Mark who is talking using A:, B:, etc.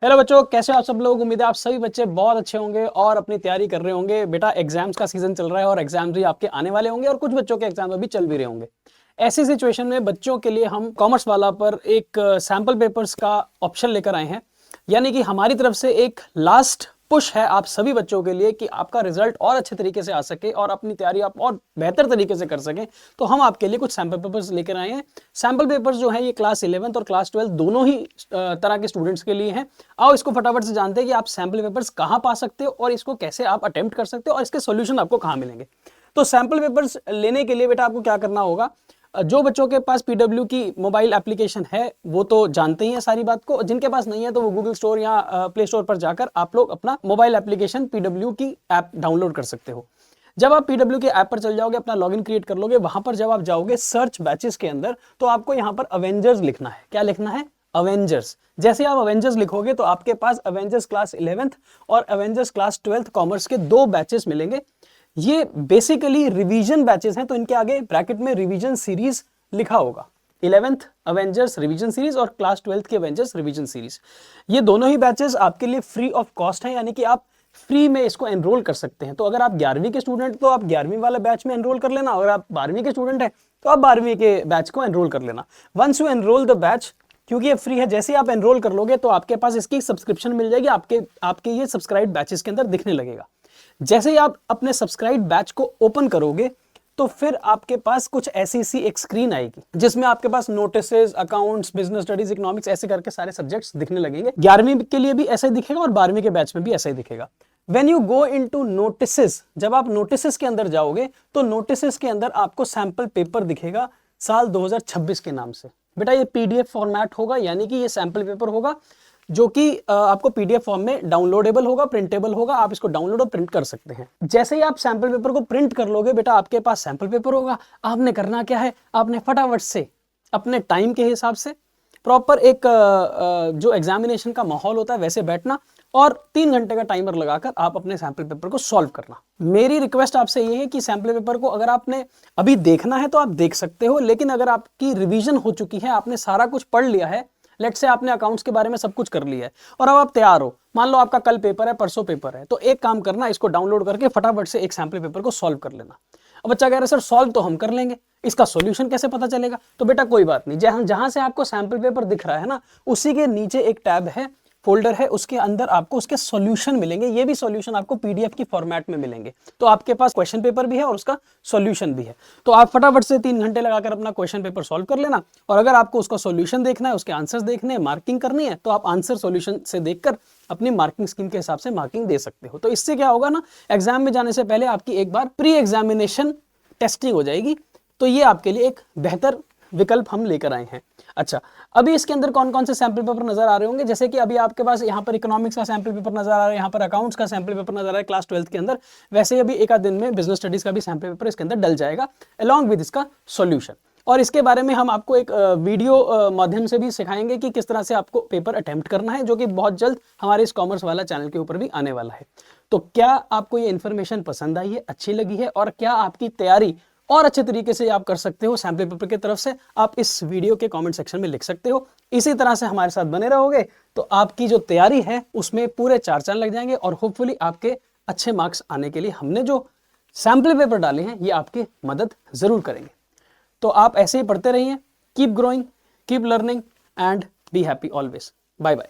A: Hello बच्चों, कैसे हो आप सब लोग। उम्मीद है आप सभी बच्चे बहुत अच्छे होंगे और अपनी तैयारी कर रहे होंगे। बेटा एग्जाम्स का सीजन चल रहा है और एग्जाम्स भी आपके आने वाले होंगे और कुछ बच्चों के एग्जाम अभी चल भी रहे होंगे। ऐसी सिचुएशन में बच्चों के लिए हम कॉमर्स वाला पर एक सैंपल पेपर्स का ऑप्शन लेकर आए हैं। यानी कि हमारी तरफ से एक लास्ट पुश है आप सभी बच्चों के लिए कि आपका रिजल्ट और अच्छे तरीके से आ सके और अपनी तैयारी आप और बेहतर तरीके से कर सकें। तो हम आपके लिए कुछ सैंपल पेपर्स लेकर आए हैं। सैंपल पेपर्स जो है ये क्लास 11th और क्लास 12 दोनों ही तरह के स्टूडेंट्स के लिए हैं। आओ इसको फटाफट से जानते हैं कि आप सैंपल पेपर्स कहाँ पा सकते हो और इसको कैसे आप अटेम्प्ट कर सकते हो और इसके सॉल्यूशन आपको कहाँ मिलेंगे। तो सैंपल पेपर्स लेने के लिए बेटा आपको क्या करना होगा। जो बच्चों के पास पीडब्ल्यू की मोबाइल एप्लीकेशन है वो तो जानते ही हैं सारी बात को। जिनके पास नहीं है तो वो गूगल स्टोर या प्ले स्टोर पर जाकर आप लोग अपना मोबाइल एप्लीकेशन पीडब्ल्यू की ऐप डाउनलोड कर सकते हो। जब आप पीडब्ल्यू के ऐप पर चल जाओगे, अपना लॉगिन क्रिएट कर लोगे, वहां पर जब आप जाओगे सर्च बैचेस के अंदर तो आपको यहाँ पर अवेंजर्स लिखना है। क्या लिखना है? अवेंजर्स। जैसे आप अवेंजर्स लिखोगे तो आपके पास अवेंजर्स क्लास 11th और अवेंजर्स क्लास 12th कॉमर्स के दो बैचेस मिलेंगे। ये बेसिकली रिवीजन बैचेस हैं, तो इनके आगे ब्रैकेट में रिवीजन सीरीज लिखा होगा। 11th अवेंजर्स रिवीजन सीरीज और क्लास 12th की अवेंजर्स रिवीजन सीरीज। ये दोनों ही बैचेस आपके लिए फ्री ऑफ कॉस्ट हैं, यानी कि आप फ्री में इसको एनरोल कर सकते हैं। तो अगर आप 11वीं के स्टूडेंट तो आप 11वीं वाले बैच में एनरोल कर लेना, अगर आप 12वीं के स्टूडेंट हैं तो आप 12वीं के बैच को एनरोल कर लेना। Once you enrol the batch, क्योंकि ये फ्री है, जैसे आप एनरोल कर लोगे तो आपके पास इसकी सब्सक्रिप्शन मिल जाएगी, आपके ये सब्सक्राइब बैचेस के अंदर दिखने लगेगा। जैसे ही आप अपने सब्सक्राइब बैच को ओपन करोगे तो फिर आपके पास कुछ ऐसी सी एक स्क्रीन आएगी जिसमें आपके पास notices, accounts, business studies, economics ऐसे करके सारे सब्जेक्ट्स दिखने लगेंगे। 11वीं के लिए भी ऐसा ही दिखेगा और 12वीं के बैच में भी ऐसा ही दिखेगा। When you go into notices, जब आप नोटिसेस के अंदर जाओगे तो नोटिसेस के अंदर आपको सैंपल पेपर दिखेगा साल 2026 के नाम से। बेटा ये पीडीएफ फॉर्मेट होगा, यानी कि ये सैंपल पेपर होगा जो कि आपको पीडीएफ फॉर्म में डाउनलोडेबल होगा, प्रिंटेबल होगा। आप इसको डाउनलोड और प्रिंट कर सकते हैं। जैसे ही आप सैंपल पेपर को प्रिंट कर लोगे बेटा आपके पास सैंपल पेपर होगा। आपने करना क्या है, आपने फटाफट से अपने टाइम के हिसाब से प्रॉपर एक जो एग्जामिनेशन का माहौल होता है वैसे बैठना और 3 घंटे का टाइमर लगाकर आप अपने सैंपल पेपर को सॉल्व करना। मेरी रिक्वेस्ट आपसे ये है कि सैंपल पेपर को अगर आपने अभी देखना है तो आप देख सकते हो, लेकिन अगर आपकी रिवीजन हो चुकी है, आपने सारा कुछ पढ़ लिया है, लेट्स से आपने अकाउंट्स के बारे में सब कुछ कर लिया है और अब आप तैयार हो, मान लो आपका कल पेपर है, परसों पेपर है, तो एक काम करना, इसको डाउनलोड करके फटाफट से एक सैंपल पेपर को सॉल्व कर लेना। अब बच्चा कह रहा है सर सॉल्व तो हम कर लेंगे, इसका सॉल्यूशन कैसे पता चलेगा? तो बेटा कोई बात नहीं, जहां से आपको सैंपल पेपर दिख रहा है ना, उसी के नीचे एक टैब है, फोल्डर है, उसके अंदर आपको उसके सॉल्यूशन मिलेंगे। ये भी सॉल्यूशन आपको पीडीएफ की फॉर्मेट में मिलेंगे। तो आपके पास क्वेश्चन पेपर भी है और उसका सॉल्यूशन भी है। तो आप फटाफट से 3 घंटे लगाकर अपना क्वेश्चन पेपर सॉल्व कर लेना और अगर आपको उसका सॉल्यूशन देखना है, उसके आंसर्स देखने हैं, मार्किंग करनी है, तो आप आंसर सॉल्यूशन से देखकर अपनी मार्किंग स्कीम के हिसाब से मार्किंग दे सकते हो। तो इससे क्या होगा ना, एग्जाम में जाने से पहले आपकी एक बार प्री एग्जामिनेशन टेस्टिंग हो जाएगी। तो ये आपके लिए एक बेहतर विकल्प हम लेकर आए हैं। अच्छा, अभी इसके अंदर कौन कौन से सैंपल पेपर नजर आ रहे होंगे, जैसे कि अभी आपके पास यहाँ पर इकोनॉमिक्स का सैंपल पेपर नजर आ रहा है, यहाँ पर अकाउंट्स का सैंपल पेपर नजर आ रहा है क्लास 12th के अंदर। वैसे ही अभी एक आध दिन में बिजनेस स्टडीज का भी सैंपल पेपर इसके अंदर डल जाएगा अलॉन्ग विद इसका सॉल्यूशन। और इसके बारे में हम आपको एक वीडियो माध्यम से भी सिखाएंगे कि किस तरह से आपको पेपर अटेम्प्ट करना है, जो कि बहुत जल्द हमारे इस कॉमर्स वाला चैनल के ऊपर भी आने वाला है। तो क्या आपको ये इन्फॉर्मेशन पसंद आई है, अच्छी लगी है, और क्या आपकी तैयारी और अच्छे तरीके से आप कर सकते हो सैंपल पेपर की तरफ से, आप इस वीडियो के कमेंट सेक्शन में लिख सकते हो। इसी तरह से हमारे साथ बने रहोगे तो आपकी जो तैयारी है उसमें पूरे 4 चांद लग जाएंगे और होपफुली आपके अच्छे मार्क्स आने के लिए हमने जो सैंपल पेपर डाले हैं ये आपकी मदद जरूर करेंगे। तो आप ऐसे ही पढ़ते रहिए। Keep growing, keep learning and be happy always. Bye bye.